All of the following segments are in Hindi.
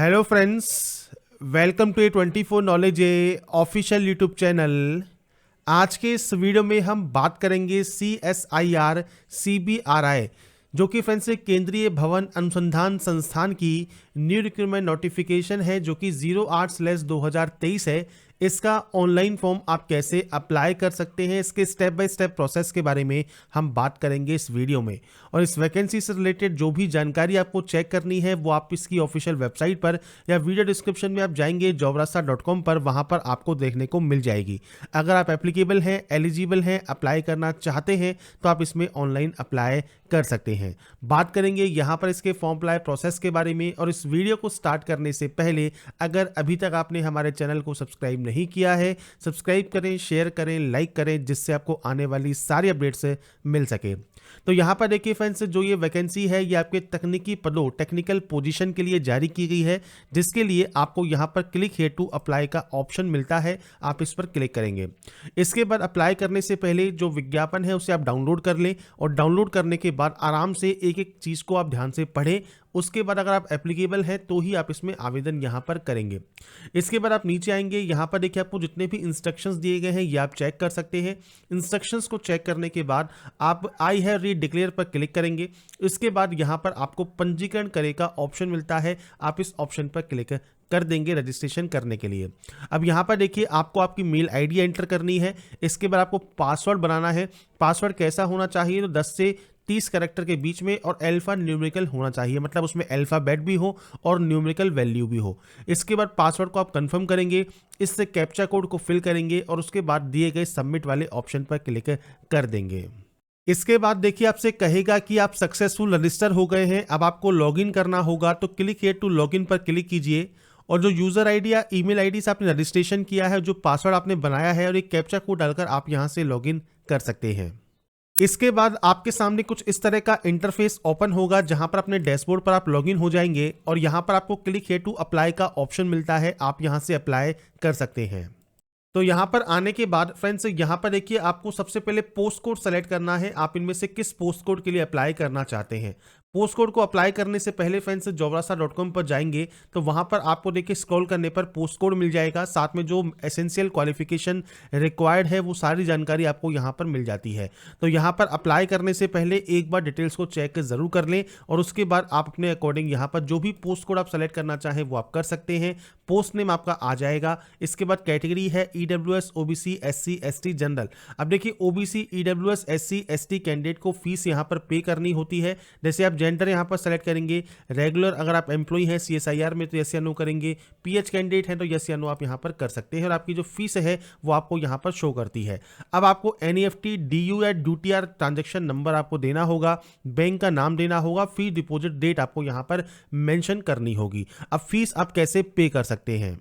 Hello friends, welcome to A 24 knowledge A official YouTube channel. आज के इस वीडियो में हम बात करेंगे CSIR CBRI जो कि फ्रेंड्स एक केंद्रीय भवन अनुसंधान संस्थान की न्यू रिक्रूटमेंट नोटिफिकेशन है जो कि 08/2023 है। इसका ऑनलाइन फॉर्म आप कैसे अप्लाई कर सकते हैं, इसके स्टेप बाय स्टेप प्रोसेस के बारे में हम बात करेंगे इस वीडियो में। और इस वैकेंसी से रिलेटेड जो भी जानकारी आपको चेक करनी है वो आप इसकी ऑफिशियल वेबसाइट पर या वीडियो डिस्क्रिप्शन में आप जाएंगे jobrasta.com पर, वहां पर आपको देखने को मिल जाएगी। अगर आप एप्लीकेबल हैं, एलिजिबल हैं, अप्लाई करना चाहते हैं तो आप इसमें ऑनलाइन अप्लाई कर सकते हैं। बात करेंगे यहाँ पर इसके फॉर्म अप्लाई प्रोसेस के बारे में। और इस वीडियो को स्टार्ट करने से पहले अगर अभी तक आपने हमारे चैनल को सब्सक्राइब नहीं किया है, सब्सक्राइब करें, शेयर करें, लाइक करें, जिससे आपको आने वाली सारी अपडेट्स मिल सके। तो यहाँ पर देखिए फ्रेंड्स, जो ये वैकेंसी है ये आपके तकनीकी पदों, टेक्निकल पोजीशन के लिए जारी की गई है, जिसके लिए आपको यहाँ पर क्लिक हियर टू अप्लाई का ऑप्शन मिलता है। आप इस पर क्लिक करेंगे। इसके बाद अप्लाई करने से पहले जो विज्ञापन है उसे आप डाउनलोड कर लें और डाउनलोड करने के बाद आराम से एक एक चीज़ को आप ध्यान से पढ़ें। उसके बाद अगर आप एप्लीकेबल हैं तो ही आप इसमें आवेदन यहाँ पर करेंगे। इसके बाद आप नीचे आएंगे, यहाँ पर देखिए आपको जितने भी इंस्ट्रक्शंस दिए गए हैं ये आप चेक कर सकते हैं। इंस्ट्रक्शंस को चेक करने के बाद आप आई हैव रीड डिक्लेयर पर क्लिक करेंगे। इसके बाद यहाँ पर आपको पंजीकरण करे का ऑप्शन मिलता है, आप इस ऑप्शन पर क्लिक कर देंगे रजिस्ट्रेशन करने के लिए। अब यहाँ पर देखिए आपको आपकी मेल आईडी एंटर करनी है। इसके बाद आपको पासवर्ड बनाना है। पासवर्ड कैसा होना चाहिए? तो 10 से 30 कैरेक्टर के बीच में और अल्फा न्यूमेरिकल होना चाहिए, मतलब उसमें अल्फाबेट भी हो और न्यूमेरिकल वैल्यू भी हो। इसके बाद पासवर्ड को आप कंफर्म करेंगे, इससे कैप्चा कोड को फिल करेंगे और उसके बाद दिए गए सबमिट वाले ऑप्शन पर क्लिक कर देंगे। इसके बाद देखिए आपसे कहेगा कि आप सक्सेसफुल रजिस्टर हो गए हैं। अब आपको लॉगिन करना होगा, तो क्लिक हियर टू लॉगिन पर क्लिक कीजिए और जो यूजर आईडी या ईमेल आईडी से आपने रजिस्ट्रेशन किया है, जो पासवर्ड आपने बनाया है और एक कैप्चा कोड डालकर आप यहां से लॉगिन कर सकते हैं। इसके बाद आपके सामने कुछ इस तरह का इंटरफेस ओपन होगा, जहां पर अपने डैशबोर्ड पर आप लॉगिन हो जाएंगे और यहां पर आपको क्लिक हियर टू अप्लाई का ऑप्शन मिलता है। आप यहां से अप्लाई कर सकते हैं। तो यहाँ पर आने के बाद फ्रेंड्स, यहाँ पर देखिए आपको सबसे पहले पोस्ट कोड सेलेक्ट करना है। आप इनमें से किस पोस्ट कोड के लिए अप्लाई करना चाहते हैं। पोस्ट कोड को अप्लाई करने से पहले फ्रेंड्स jobrasta.com पर जाएंगे तो वहाँ पर आपको देखिए स्क्रॉल करने पर पोस्ट कोड मिल जाएगा, साथ में जो एसेंशियल क्वालिफिकेशन रिक्वायर्ड है वो सारी जानकारी आपको यहाँ पर मिल जाती है। तो यहाँ पर अप्लाई करने से पहले एक बार डिटेल्स को चेक ज़रूर कर लें और उसके बाद आप अपने अकॉर्डिंग यहाँ पर जो भी पोस्ट कोड आप सेलेक्ट करना चाहें वो आप कर सकते हैं। पोस्ट नेम आपका आ जाएगा। इसके बाद कैटेगरी है EWS, OBC, SC, ST, general. अब देखिए OBC, EWS, SC, ST candidate को फीस यहाँ पर पे करनी होती है। जैसे आप जेंडर यहाँ पर सेलेक्ट करेंगे, रेगुलर अगर आप एम्प्लॉय हैं CSIR में तो यस या नो करेंगे, PH कैंडिडेट हैं तो यस या नो आप यहाँ पर कर सकते हैं और आपकी जो फीस है वो आपको यहाँ पर शो करती है। अब आपको NEFT, DU या DTR ट्रांजेक्शन नंबर आपको देना होगा, बैंक का नाम देना होगा, फीस डिपॉजिट डेट आपको यहाँ पर मेंशन करनी होगी। अब फीस आप कैसे पे कर सकते हैं,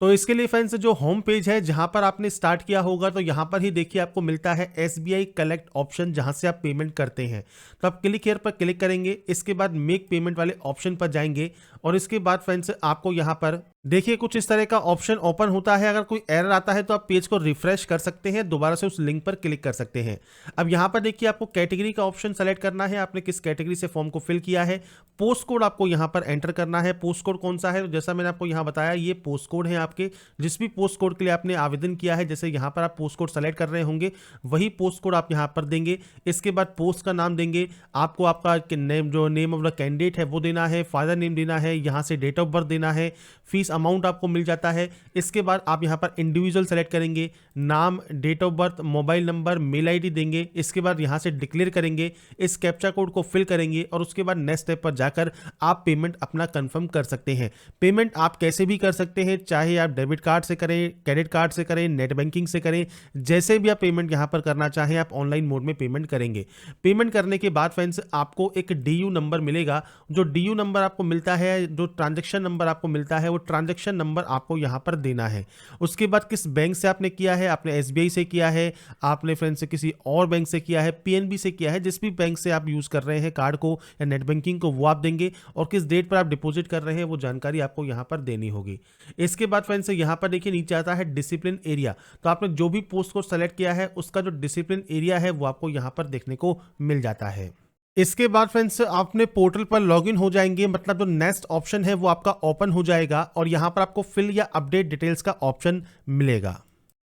तो इसके लिए फ्रेंड्स जो होम पेज है जहां पर आपने स्टार्ट किया होगा तो यहां पर ही देखिए आपको मिलता है SBI कलेक्ट ऑप्शन, जहां से आप पेमेंट करते हैं। तो आप क्लिक हियर पर क्लिक करेंगे। इसके बाद मेक पेमेंट वाले ऑप्शन पर जाएंगे और इसके बाद फ्रेंड्स आपको यहां पर देखिए कुछ इस तरह का ऑप्शन ओपन होता है। अगर कोई एरर आता है तो आप पेज को रिफ्रेश कर सकते हैं, दोबारा से उस लिंक पर क्लिक कर सकते हैं। अब यहाँ पर देखिए आपको कैटेगरी का ऑप्शन सेलेक्ट करना है, आपने किस कैटेगरी से फॉर्म को फिल किया है। पोस्ट कोड आपको यहाँ पर एंटर करना है। पोस्ट कोड कौन सा है, तो जैसा मैंने आपको यहाँ बताया ये पोस्ट कोड है आपके, जिस भी पोस्ट कोड के लिए आपने आवेदन किया है। जैसे यहाँ पर आप पोस्ट कोड सेलेक्ट कर रहे होंगे वही पोस्ट कोड आप यहाँ पर देंगे। इसके बाद पोस्ट का नाम देंगे, आपको आपका नेम, जो नेम ऑफ द कैंडिडेट है वो देना है, फादर नेम देना है, यहाँ से डेट ऑफ बर्थ देना है, फीस अमाउंट आपको मिल जाता है। इसके बाद आप यहाँ पर इंडिविजुअल सेलेक्ट करेंगे, नाम, date of birth, mobile number, mail ID देंगे। इसके बाद यहाँ से डिक्लेयर करेंगे, इस कैप्चा कोड को फिल करेंगे और उसके बाद नेक्स्ट स्टेप पर जाकर आप पेमेंट अपना कंफर्म कर सकते हैं। पेमेंट आप कैसे भी कर सकते हैं, चाहे आप डेबिट कार्ड से करें, क्रेडिट कार्ड से करें, नेट बैंकिंग से करें, जैसे भी आप पेमेंट यहाँ पर करना चाहें आप ऑनलाइन मोड में पेमेंट करेंगे। पेमेंट करने के बाद फ्रेंड्स आपको एक DU नंबर मिलेगा। जो DU नंबर आपको मिलता है, जो ट्रांजेक्शन नंबर आपको मिलता है वो ट्रांजेक्शन नंबर आपको यहाँ पर देना है। उसके बाद किस बैंक से आपने किया है, आपने SBI से किया है, आपने फ्रेंड्स किसी और बैंक से किया है, PNB से किया है, जिस भी बैंक से आप यूज़ कर रहे हैं कार्ड को या नेट बैंकिंग को वो आप देंगे और किस डेट पर आप डिपॉजिट कर रहे हैं वो जानकारी आपको यहाँ पर देनी होगी। इसके बाद फ्रेंड्स यहाँ पर देखिए नीचे आता है डिसिप्लिन एरिया। तो आपने जो भी पोस्ट को सेलेक्ट किया है उसका जो डिसिप्लिन एरिया है वो आपको यहाँ पर देखने को मिल जाता है। इसके बाद फ्रेंड्स आपने पोर्टल पर लॉगिन हो जाएंगे, मतलब जो नेक्स्ट ऑप्शन है वो आपका ओपन हो जाएगा और यहाँ पर आपको फिल या अपडेट डिटेल्स का ऑप्शन मिलेगा।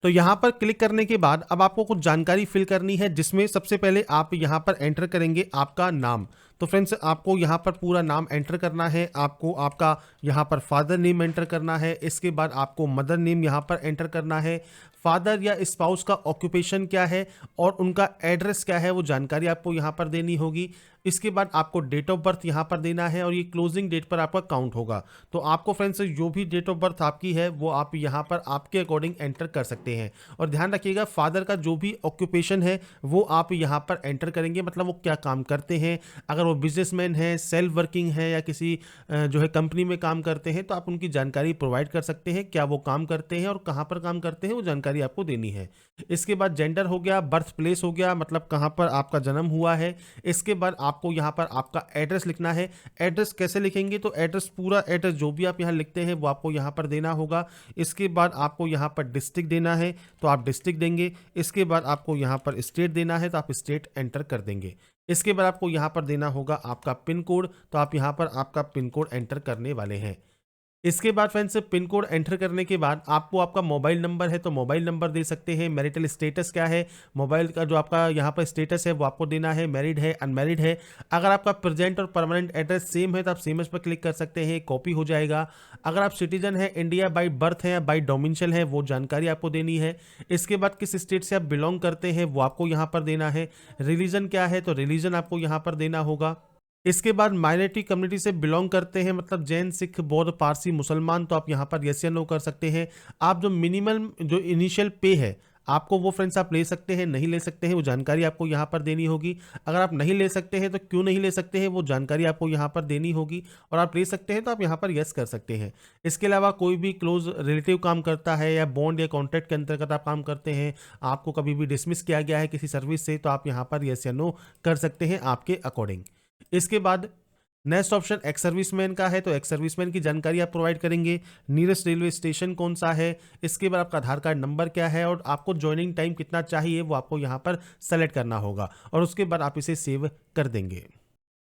तो यहाँ पर क्लिक करने के बाद अब आपको कुछ जानकारी फिल करनी है, जिसमें सबसे पहले आप यहाँ पर एंटर करेंगे आपका नाम। तो फ्रेंड्स आपको यहाँ पर पूरा नाम एंटर करना है, आपको आपका यहाँ पर फादर नेम एंटर करना है, इसके बाद आपको मदर नेम यहाँ पर एंटर करना है, फादर या स्पाउस का ऑक्यूपेशन क्या है और उनका एड्रेस क्या है वो जानकारी आपको यहाँ पर देनी होगी। इसके बाद आपको डेट ऑफ बर्थ यहाँ पर देना है और ये क्लोजिंग डेट पर आपका काउंट होगा। तो आपको फ्रेंड्स जो भी डेट ऑफ बर्थ आपकी है वो आप यहाँ पर आपके अकॉर्डिंग एंटर कर सकते हैं। और ध्यान रखिएगा फादर का जो भी ऑक्यूपेशन है वो आप यहाँ पर एंटर करेंगे, मतलब वो क्या काम करते हैं। अगर वो बिजनेसमैन है, सेल्फ वर्किंग है या किसी जो है कंपनी में काम करते हैं तो आप उनकी जानकारी प्रोवाइड कर सकते हैं, क्या वो काम करते हैं और कहाँ पर काम करते हैं वो जानकारी आपको देनी है। इसके बाद जेंडर हो गया, बर्थ प्लेस हो गया, मतलब कहाँ पर आपका जन्म हुआ है। इसके बाद आपको यहाँ पर आपका एड्रेस लिखना है। एड्रेस कैसे लिखेंगे, तो एड्रेस पूरा एड्रेस जो भी आप यहाँ लिखते हैं वो आपको यहाँ पर देना होगा। इसके बाद आपको यहाँ पर डिस्ट्रिक्ट देना है तो आप डिस्ट्रिक्ट देंगे। इसके बाद आपको यहाँ पर स्टेट देना है तो आप स्टेट एंटर कर देंगे। इसके बाद आपको यहाँ पर देना होगा आपका पिन कोड, तो आप यहाँ पर आपका पिन कोड एंटर करने वाले हैं। इसके बाद फ्रेंड्स पिन कोड एंटर करने के बाद आपको आपका मोबाइल नंबर है तो मोबाइल नंबर दे सकते हैं। मैरिटल स्टेटस क्या है, मोबाइल का जो आपका यहाँ पर स्टेटस है वो आपको देना है, मैरिड है अनमैरिड है। अगर आपका प्रेजेंट और परमानेंट एड्रेस सेम है तो आप सेम एज पर क्लिक कर सकते हैं, कॉपी हो जाएगा। अगर आप सिटीजन है, इंडिया बाई बर्थ है या बाई डोमिनियल है वो जानकारी आपको देनी है। इसके बाद किस स्टेट से आप बिलोंग करते हैं वो आपको यहाँ पर देना है। रिलीजन क्या है तो रिलीजन आपको यहाँ पर देना होगा। इसके बाद माइनॉरिटी कम्युनिटी से बिलोंग करते हैं, मतलब जैन, सिख, बौद्ध, पारसी, मुसलमान, तो आप यहाँ पर यस या नो कर सकते हैं। आप जो मिनिमम जो इनिशियल पे है आपको वो फ्रेंड्स आप ले सकते हैं, नहीं ले सकते हैं वो जानकारी आपको यहाँ पर देनी होगी। अगर आप नहीं ले सकते हैं तो क्यों नहीं ले सकते हैं वो जानकारी आपको यहाँ पर देनी होगी, और आप ले सकते हैं तो आप यहाँ पर यस कर सकते हैं। इसके अलावा कोई भी क्लोज रिलेटिव काम करता है या बॉन्ड या कॉन्ट्रैक्ट के अंतर्गत आप काम करते हैं, आपको कभी भी डिसमिस किया गया है किसी सर्विस से, तो आप यहाँ पर यस या नो कर सकते हैं आपके अकॉर्डिंग। इसके बाद नेक्स्ट ऑप्शन एक्स सर्विसमैन का है तो एक्स सर्विसमैन की जानकारी आप प्रोवाइड करेंगे। नियरेस्ट रेलवे स्टेशन कौन सा है, इसके बाद आपका आधार कार्ड नंबर क्या है और आपको ज्वाइनिंग टाइम कितना चाहिए वो आपको यहाँ पर सेलेक्ट करना होगा, और उसके बाद आप इसे सेव कर देंगे।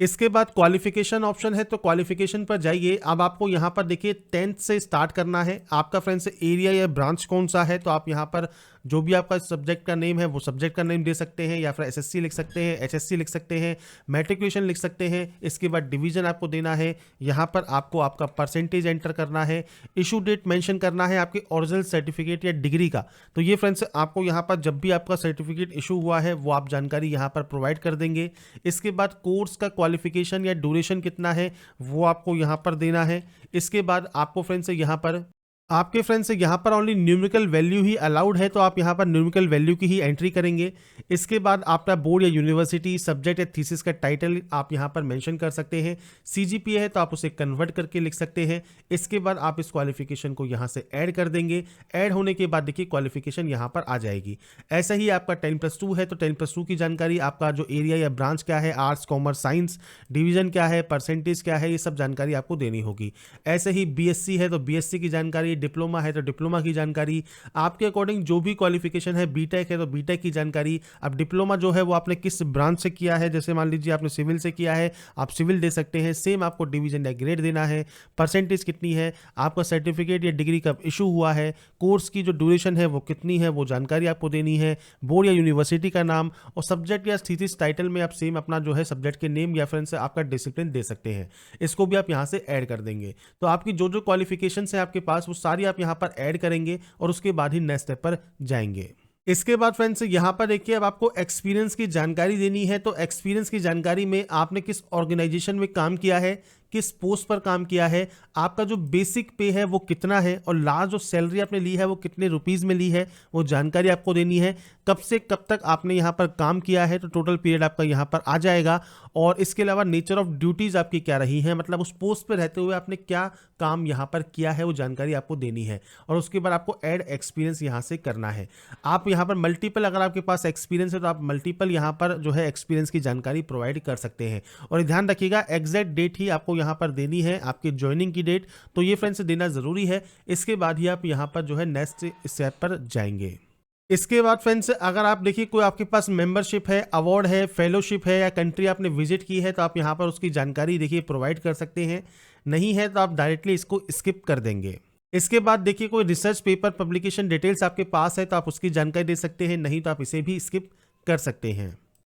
इसके बाद क्वालिफिकेशन ऑप्शन है तो क्वालिफिकेशन पर जाइए। अब आपको यहाँ पर देखिए 10th से स्टार्ट करना है। आपका फ्रेंड्स एरिया या ब्रांच कौन सा है, तो आप यहाँ पर जो भी आपका सब्जेक्ट का नेम है वो सब्जेक्ट का नेम दे सकते हैं, या फिर एसएससी लिख सकते हैं, एचएससी लिख सकते हैं, मैट्रिकुलेशन लिख सकते हैं। इसके बाद डिवीजन आपको देना है, यहाँ पर आपको आपका परसेंटेज एंटर करना है, इशू डेट मेंशन करना है आपके ओरिजिनल सर्टिफिकेट या डिग्री का। तो ये फ्रेंड्स आपको यहाँ पर जब भी आपका सर्टिफिकेट इशू हुआ है वो आप जानकारी यहाँ पर प्रोवाइड कर देंगे। इसके बाद कोर्स का क्वालिफिकेशन या ड्यूरेशन कितना है वो आपको यहाँ पर देना है। इसके बाद आपको फ्रेंड्स यहाँ पर ओनली न्यूमेरिकल वैल्यू ही अलाउड है, तो आप यहाँ पर न्यूमेरिकल वैल्यू की ही एंट्री करेंगे। इसके बाद आपका बोर्ड या यूनिवर्सिटी, सब्जेक्ट या थीसिस का टाइटल आप यहाँ पर मेंशन कर सकते हैं। सीजीपीए है तो आप उसे कन्वर्ट करके लिख सकते हैं। इसके बाद आप इस क्वालिफिकेशन को यहाँ से ऐड कर देंगे। ऐड होने के बाद देखिए क्वालिफिकेशन यहाँ पर आ जाएगी। ऐसा ही आपका 10+2 है तो 10+2 की जानकारी, आपका जो एरिया या ब्रांच क्या है, आर्ट्स, कॉमर्स, साइंस, डिवीजन क्या है, परसेंटेज क्या है, ये सब जानकारी आपको देनी होगी। ऐसे ही बीएससी है तो बीएससी की जानकारी, डिप्लोमा है तो डिप्लोमा की जानकारी, आपके अकॉर्डिंग जो भी क्वालिफिकेशन है। बीटेक है तो बीटेक की जानकारी। अब डिप्लोमा जो है वो आपने किस ब्रांच से किया है, जैसे मान लीजिए आपने सिविल से किया है आप सिविल दे सकते हैं। सेम आपको डिवीजन या ग्रेड देना है, परसेंटेज कितनी है, आपका सर्टिफिकेट या डिग्री कब इशू हुआ है, कोर्स की जो ड्यूरेशन है वो कितनी है वो जानकारी आपको देनी है, बोर्ड या यूनिवर्सिटी का नाम, और सब्जेक्ट या थीसिस टाइटल में आप सेम अपना जो है सब्जेक्ट के नेम या फ्रेंड्स आपका डिसिप्लिन दे सकते हैं। इसको भी आप यहाँ से ऐड कर देंगे। तो आपकी जो जो क्वालिफिकेशन है आपके पास वो सारी आप यहाँ पर ऐड करेंगे और उसके बाद ही नेक्स्ट स्टेप पर जाएंगे। इसके बाद फ्रेंड्स यहाँ पर देखिए अब आपको एक्सपीरियंस की जानकारी देनी है। तो एक्सपीरियंस की जानकारी में आपने किस ऑर्गेनाइजेशन में काम किया है, किस पोस्ट पर काम किया है, आपका जो बेसिक पे है वो कितना है, और लास्ट जो सैलरी आपने ली है वो कितने रुपीस में ली है वो जानकारी आपको देनी है। कब से कब तक आपने यहाँ पर काम किया है तो टोटल पीरियड आपका यहाँ पर आ जाएगा। और इसके अलावा नेचर ऑफ ड्यूटीज आपकी क्या रही है, मतलब उस पोस्ट पर रहते हुए आपने क्या काम यहाँ पर किया है वो जानकारी आपको देनी है। और उसके बाद आपको ऐड एक्सपीरियंस यहाँ से करना है। आप यहाँ पर मल्टीपल, अगर आपके पास एक्सपीरियंस है तो आप मल्टीपल यहाँ पर जो है एक्सपीरियंस की जानकारी प्रोवाइड कर सकते हैं। और ध्यान रखिएगा एग्जैक्ट डेट ही आपको यहाँ पर देनी है, आपकी ज्वाइनिंग की डेट, तो ये फ्रेंड्स देना जरूरी है। इसके बाद ही आप यहाँ पर जो है नेक्स्ट स्टेप पर जाएंगे। इसके बाद फ्रेंड्स अगर आप देखिए कोई आपके पास मेंबरशिप है, अवार्ड है, फेलोशिप है या कंट्री आपने विजिट की है तो आप यहाँ पर उसकी जानकारी देखिए प्रोवाइड कर सकते हैं। नहीं है तो आप डायरेक्टली इसको स्किप कर देंगे। इसके बाद देखिए कोई रिसर्च पेपर पब्लिकेशन डिटेल्स आपके पास है तो आप उसकी जानकारी दे सकते हैं, नहीं तो आप इसे भी स्किप कर सकते हैं।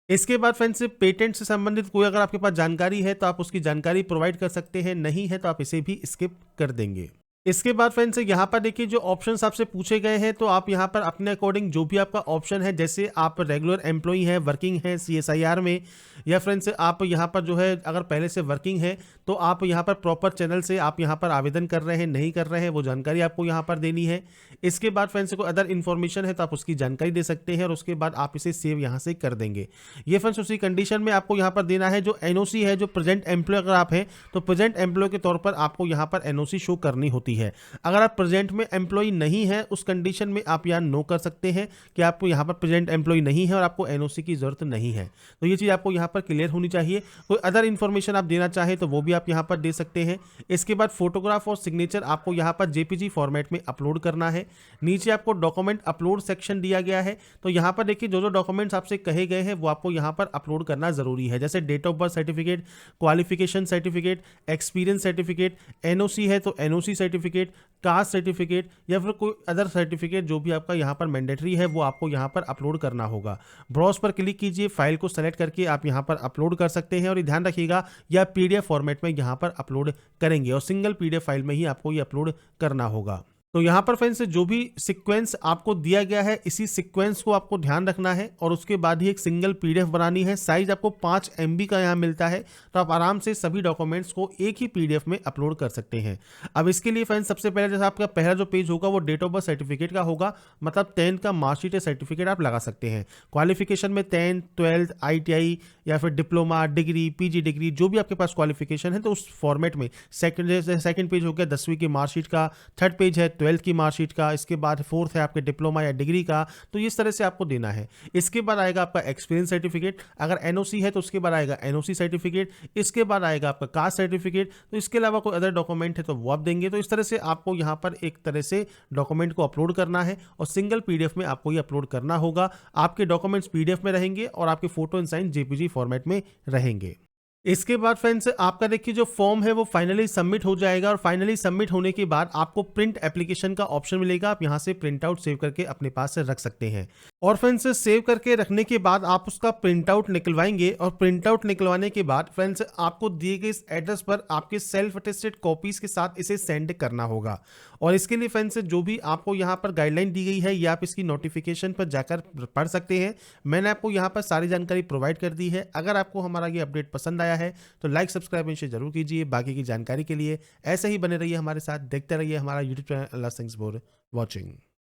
इसके बाद फ्रेंड्स पेटेंट से संबंधित कोई अगर आपके पास जानकारी है तो आप उसकी जानकारी प्रोवाइड कर सकते हैं, नहीं है तो आप इसे भी स्किप कर देंगे। इसके बाद फ्रेंड्स यहाँ पर देखिए जो ऑप्शंस आपसे पूछे गए हैं तो आप यहाँ पर अपने अकॉर्डिंग जो भी आपका ऑप्शन है, जैसे आप रेगुलर एम्प्लॉई हैं, वर्किंग है CSIR में, या फ्रेंड्स आप यहाँ पर जो है अगर पहले से वर्किंग है तो आप यहाँ पर प्रॉपर चैनल से आप यहाँ पर आवेदन कर रहे हैं, नहीं कर रहे हैं, वो जानकारी आपको यहाँ पर देनी है। इसके बाद फ्रेंड्स कोई अदर इन्फॉर्मेशन है तो आप उसकी जानकारी दे सकते हैं और उसके बाद आप इसे सेव यहाँ से कर देंगे। ये फ्रेंड्स उसी कंडीशन में आपको यहाँ पर देना है जो NOC है, जो प्रेजेंट एम्प्लॉय अगर आप हैं तो प्रेजेंट एम्प्लॉय के तौर पर आपको यहाँ पर NOC शो करनी होती है। अगर आप प्रेजेंट में एम्प्लॉय नहीं है उस कंडीशन में आप यहाँ नो कर सकते हैं कि आपको यहाँ पर प्रेजेंट एम्प्लॉय नहीं है और आपको NOC की जरूरत नहीं है। तो ये चीज़ आपको यहाँ पर क्लियर होनी चाहिए। कोई अदर इन्फॉर्मेशन आप देना चाहें तो वो भी आप यहाँ पर दे सकते हैं। इसके बाद फोटोग्राफ और सिग्नेचर आपको यहाँ पर JPG फॉर्मेट में अपलोड करना है। नीचे आपको डॉक्यूमेंट अपलोड सेक्शन दिया गया है, तो यहाँ पर देखिए जो जो डॉक्यूमेंट्स आपसे कहे गए हैं वो आपको यहाँ पर अपलोड करना जरूरी है, जैसे date of birth certificate, qualification certificate, experience certificate, NOC है तो NOC सर्टिफिकेट, कास्ट सर्टिफिकेट या फिर कोई अदर सर्टिफिकेट जो भी आपका यहाँ पर मैंडेटरी है वो आपको यहाँ पर अपलोड करना होगा। ब्राउज पर क्लिक कीजिए, फाइल को सेलेक्ट करके आप यहाँ पर अपलोड कर सकते हैं और ये ध्यान रखिएगा या PDF फॉर्मेट में यहाँ पर अपलोड करेंगे और सिंगल PDF फाइल में ही आपको ये अपलोड करना होगा। तो यहाँ पर फ्रेंड्स जो भी सीक्वेंस आपको दिया गया है इसी सीक्वेंस को आपको ध्यान रखना है और उसके बाद ही एक सिंगल PDF बनानी है। साइज आपको 5 MB का यहाँ मिलता है, तो आप आराम से सभी डॉक्यूमेंट्स को एक ही PDF में अपलोड कर सकते हैं। अब इसके लिए फ्रेंड्स सबसे पहले जैसा आपका पहला जो पेज होगा वो डेट ऑफ बर्थ सर्टिफिकेट का होगा, मतलब 10th का मार्कशीट या सर्टिफिकेट आप लगा सकते हैं। क्वालिफिकेशन में 10th, 12th, ITI या फिर डिप्लोमा, डिग्री, PG डिग्री जो भी आपके पास क्वालिफिकेशन है तो उस फॉर्मेट में। सेकंड पेज हो गया 10वीं की मार्कशीट का, थर्ड पेज है 12th की मार्कशीट का, इसके बाद फोर्थ है आपके डिप्लोमा या डिग्री का। तो इस तरह से आपको देना है। इसके बाद आएगा आपका एक्सपीरियंस सर्टिफिकेट, अगर NOC है तो उसके बाद आएगा NOC सर्टिफिकेट, इसके बाद आएगा आपका कास्ट सर्टिफिकेट। तो इसके अलावा कोई अदर डॉक्यूमेंट है तो वो आप देंगे। तो इस तरह से आपको यहाँ पर एक तरह से डॉक्यूमेंट को अपलोड करना है और सिंगल PDF में आपको ये अपलोड करना होगा। आपके डॉक्यूमेंट्स PDF में रहेंगे और आपके photo and sign JPG format में रहेंगे। इसके बाद फ्रेंड्स आपका देखिए जो फॉर्म है वो फाइनली सबमिट हो जाएगा और फाइनली सबमिट होने के बाद आपको प्रिंट एप्लीकेशन का ऑप्शन मिलेगा। आप यहां से प्रिंट आउट सेव करके अपने पास से रख सकते हैं और फ्रेंड्स सेव करके रखने के बाद आप उसका प्रिंट आउट निकलवाएंगे और प्रिंट आउट निकलवाने के बाद फ्रेंड्स आपको दिए गए इस एड्रेस पर आपके सेल्फ अटेस्टेड कॉपीज के साथ इसे सेंड करना होगा। और इसके लिए फ्रेंड्स जो भी आपको यहाँ पर गाइडलाइन दी गई है ये आप इसकी नोटिफिकेशन पर जाकर पढ़ सकते हैं। मैंने आपको यहाँ पर सारी जानकारी प्रोवाइड कर दी है। अगर आपको हमारा ये अपडेट पसंद आया है तो लाइक सब्सक्राइब इसे जरूर कीजिए। बाकी की जानकारी के लिए ऐसे ही बने रहिए हमारे साथ, देखते रहिए हमारा YouTube channel. Thanks for watching.